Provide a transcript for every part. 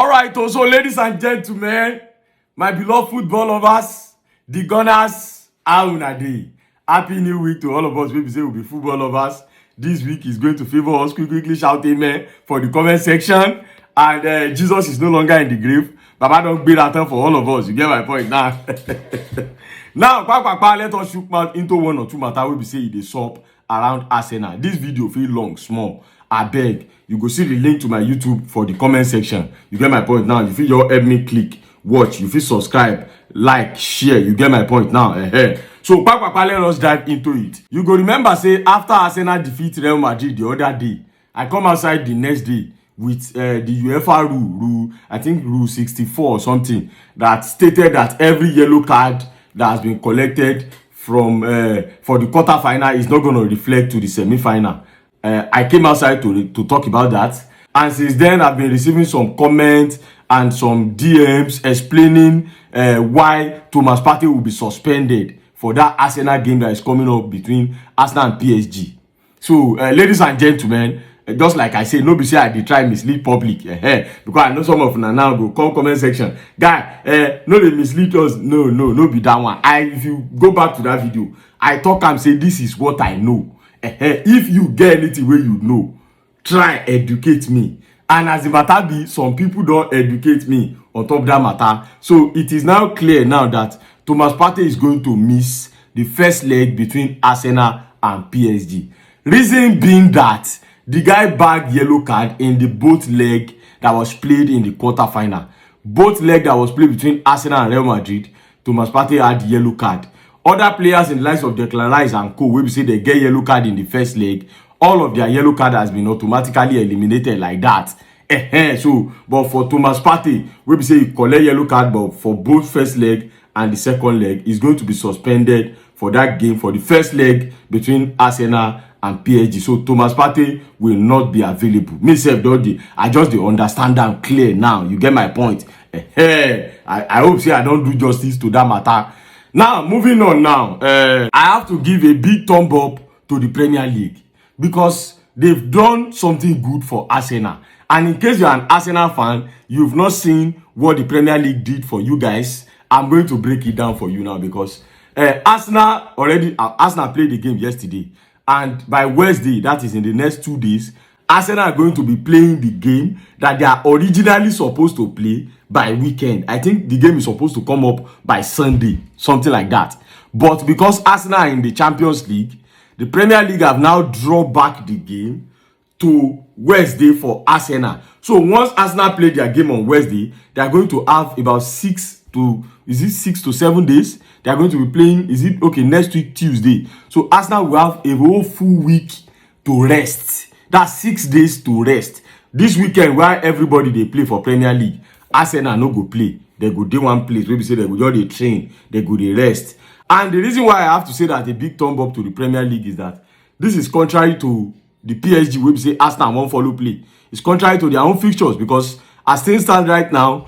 Alright, so ladies and gentlemen, my beloved football lovers, the Gunners, how una dey? Happy new week to all of us. Maybe say we'll be football lovers. This week is going to favor us. Quickly shout amen for the comment section. And Jesus is no longer in the grave. Baba don't beat that for all of us. You get my point now. Now, let us shoot mouth into one or two matter wey be say e dey sup around Arsenal. This video feel long, small. I beg, you go see the link to my YouTube for the comment section. You get my point now. You feel your help me click, watch. You feel subscribe, like, share. You get my point now. So, let us dive into it. You go remember say after Arsenal defeat Real Madrid the other day, I come outside the next day with the UEFA rule, I think rule 64 or something, that stated that every yellow card that has been collected from for the quarter-final is not going to reflect to the semi-final. I came outside to talk about that, and since then I've been receiving some comments and some DMs explaining why Thomas Partey will be suspended for that Arsenal game that is coming up between Arsenal and PSG. So, ladies and gentlemen, just like I say, no be say I dey try mislead public, because I know some of una now go come comment section, guy, no dey mislead us. No be that one. If you go back to that video, I talk and say this is what I know. If you get anything where you know, try educate me. And as the matter be, some people don't educate me on top of that matter. So it is now clear now that Thomas Partey is going to miss the first leg between Arsenal and PSG. Reason being that the guy bagged yellow card in the both leg that was played in the quarter-final. Both leg that was played between Arsenal and Real Madrid, Thomas Partey had yellow card. Other players in the likes of Declan Rice and co, wey be say they get yellow card in the first leg, all of their yellow card has been automatically eliminated like that. So, but for Thomas Partey, wey be say he collect yellow card, but for both first leg and the second leg, is going to be suspended for that game, for the first leg between Arsenal and PSG. So Thomas Partey will not be available. Me sef I just dey understand them clear now. You get my point. I hope say I don't do justice to that matter. Now, moving on now, I have to give a big thumb up to the Premier League because they've done something good for Arsenal. And in case you're an Arsenal fan, you've not seen what the Premier League did for you guys, I'm going to break it down for you now because Arsenal played the game yesterday. And by Wednesday, that is in the next 2 days, Arsenal are going to be playing the game that they are originally supposed to play by weekend. I think the game is supposed to come up by Sunday, something like that. But because Arsenal are in the Champions League, the Premier League have now drawn back the game to Wednesday for Arsenal. So once Arsenal play their game on Wednesday, they are going to have about 6 to 7 days. They are going to be playing, next week Tuesday. So Arsenal will have a whole full week to rest. That's 6 days to rest. This weekend, while everybody they play for Premier League, Arsenal no go play. They go do one place. Maybe say they go just dey train. They go dey rest. And the reason why I have to say that a big thumb up to the Premier League is that this is contrary to the PSG. We say Arsenal won't follow play. It's contrary to their own fixtures because as things stand right now,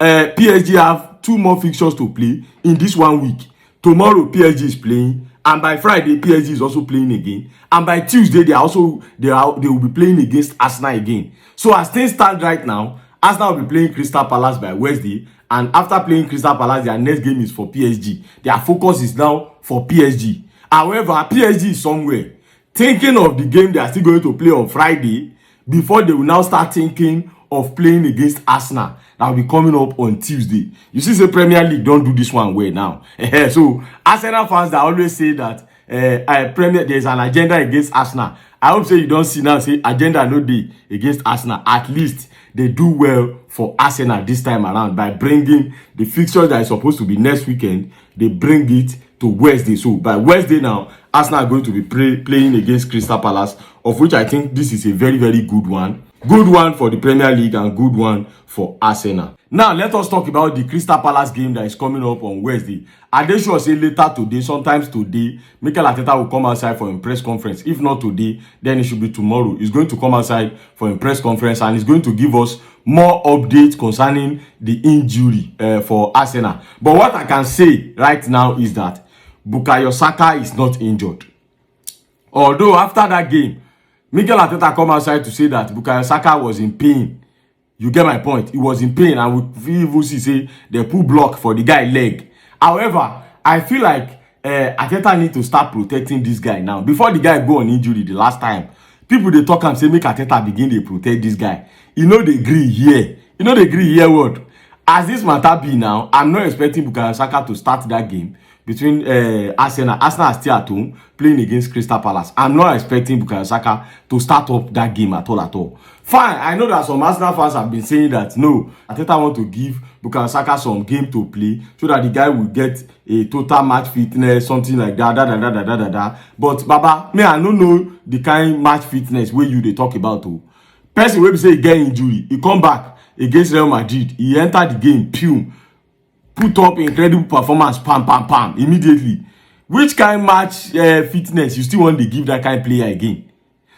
PSG have 2 more fixtures to play in this 1 week. Tomorrow PSG is playing, and by Friday PSG is also playing again, and by Tuesday they will be playing against Arsenal again. So as things stand right now, Arsenal will be playing Crystal Palace by Wednesday, and after playing Crystal Palace, their next game is for PSG. Their focus is now for PSG. However, PSG is somewhere thinking of the game they are still going to play on Friday before they will now start thinking of playing against Arsenal that will be coming up on Tuesday. You see, the Premier League don't do this one well now. So Arsenal fans that always say that there's an agenda against Arsenal. I hope say you don't see now say agenda no day against Arsenal. At least they do well for Arsenal this time around by bringing the fixture that is supposed to be next weekend. They bring it to Wednesday. So by Wednesday now, Arsenal are going to be playing against Crystal Palace, of which I think this is a very, very good one. Good one for the Premier League and good one for Arsenal. Now, let us talk about the Crystal Palace game that is coming up on Wednesday. And they should say later today, sometimes today, Mikel Arteta will come outside for a press conference. If not today, then it should be tomorrow. He's going to come outside for a press conference and he's going to give us more updates concerning the injury for Arsenal. But what I can say right now is that Bukayo Saka is not injured. Although after that game, Mikel Arteta come outside to say that Bukayo Saka was in pain You get my point? He was in pain, and we even say they put block for the guy leg. However, I feel like Arteta need to start protecting this guy now. Before the guy go on injury the last time, people they talk and say make Arteta begin to protect this guy. You know they agree here. You know they agree here what? As this matter be now, I'm not expecting Bukayo Saka to start that game between Arsenal. Arsenal are still at home playing against Crystal Palace. I'm not expecting Bukayo Saka to start up that game at all. Fine, I know that some Arsenal fans have been saying that no, Arteta want to give Bukayo Saka some game to play so that the guy will get a total match fitness, something like that. But Baba, me, I don't know the kind match fitness where you they talk about. Person wey be say he get injury, he come back against Real Madrid, he enter the game, put up incredible performance, pam, immediately. Which kind match fitness you still want to give that kind of player again?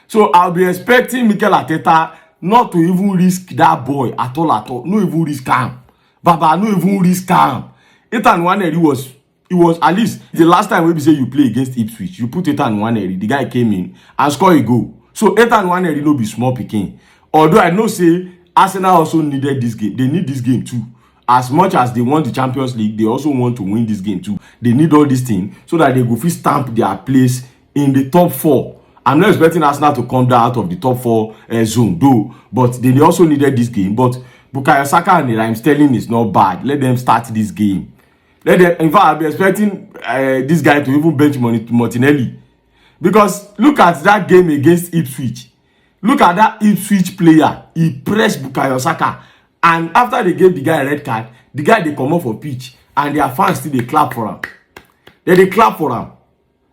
So I'll be expecting Mikel Arteta not to even risk that boy at all. No even risk him. Baba, no even risk him. Ethan Nwaneri was at least the last time we say you play against Ipswich, you put Ethan Nwaneri, the guy came in and scored a goal. So Ethan Nwaneri no be small picking. Although I know say Arsenal also needed this game. They need this game too. As much as they want the Champions League, they also want to win this game too. They need all these things so that they go fit stamp their place in the top 4. I'm not expecting Arsenal to come down out of the top 4 zone though, but they also needed this game. But Bukayo Saka and I'm telling is not bad. Let them start this game. Let them. In fact, I'll be expecting this guy to even bench Martinelli, because look at that game against Ipswich. Look at that Ipswich player. He pressed Bukayo Saka, and after they gave the guy a red card, the guy they come off for pitch, and their fans still they clap for him. They clap for him.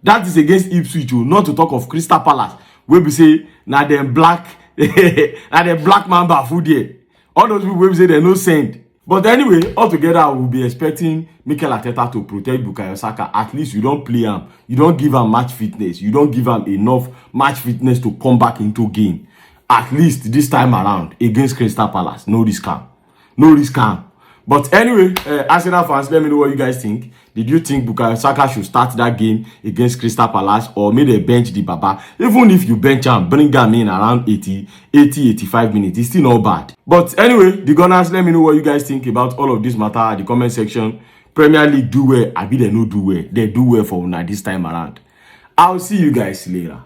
That is against Ipswich, not to talk of Crystal Palace, where we say now them black, now them black mamba food there. All those people we say they no send. But anyway, altogether, I will be expecting Mikel Arteta to protect Bukayo Saka. At least you don't play him, you don't give him match fitness, you don't give him enough match fitness to come back into game. At least this time around against Crystal Palace, no risk him, no risk him. But anyway, Arsenal fans, let me know what you guys think. Did you think Bukayo Saka should start that game against Crystal Palace, or maybe bench the Baba? Even if you bench him, bring him in around 85 minutes, it's still not bad. But anyway, the Gunners, let me know what you guys think about all of this matter in the comment section. Premier League do well, I be they no do well. They do well for una this time around. I'll see you guys later.